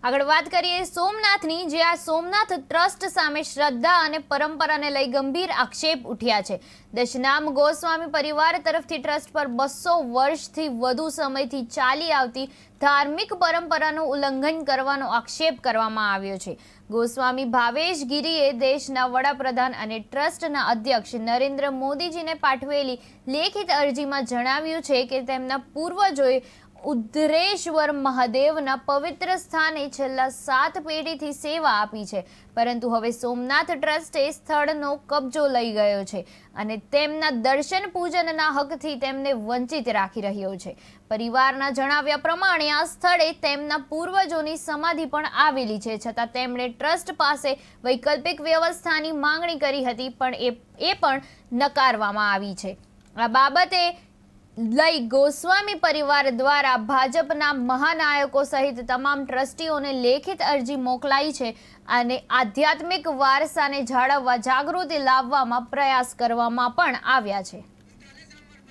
આગળ વાત કરીએ સોમનાથની, જે આ સોમનાથ ટ્રસ્ટ સામે શ્રદ્ધા અને પરંપરાને લઈ ગંભીર આક્ષેપ ઉઠ્યા છે। દશનામ ગોસ્વામી પરિવાર તરફથી ટ્રસ્ટ પર 200 વર્ષથી વધુ સમયથી ચાલી આવતી ધાર્મિક પરંપરાનું ઉલ્લંઘન કરવાનો આક્ષેપ કરવામાં આવ્યો છે। ગોસ્વામી ભાવેશ ગીરીએ દેશના વડાપ્રધાન અને ટ્રસ્ટના અધ્યક્ષ નરેન્દ્ર મોદીજીને પાઠવેલી લેખિત અરજીમાં જણાવ્યું છે કે તેમના પૂર્વજોએ ઉદ્ધરેશ્વર મહાદેવના પવિત્ર સ્થાને છેલ્લા 7 પેઢીથી સેવા આપી છે, પરંતુ હવે સોમનાથ ટ્રસ્ટે સ્થળનો કબજો લઈ ગયો છે અને તેમના દર્શન પૂજનના હકથી તેમને વંચિત રાખી રહ્યો છે। પરિવારના જણાવ્યા પ્રમાણે આ સ્થળે તેમના પૂર્વજોની સમાધિ પણ આવેલી છે, છતાં તેમણે ટ્રસ્ટ પાસે વૈકલ્પિક વ્યવસ્થાની માંગણી કરી હતી, પણ એ પણ નકારવામાં આવી છે। આ બાબતે લઈ ગોસ્વામી પરિવાર દ્વારા ભાજપના મહાનાયકો સહિત તમામ ટ્રસ્ટીઓને લેખિત અરજી મોકલાઈ છે અને આધ્યાત્મિક વારસાને જાળવવા જાગૃતિ લાવવામાં પ્રયાસ કરવામાં પણ આવ્યા છે।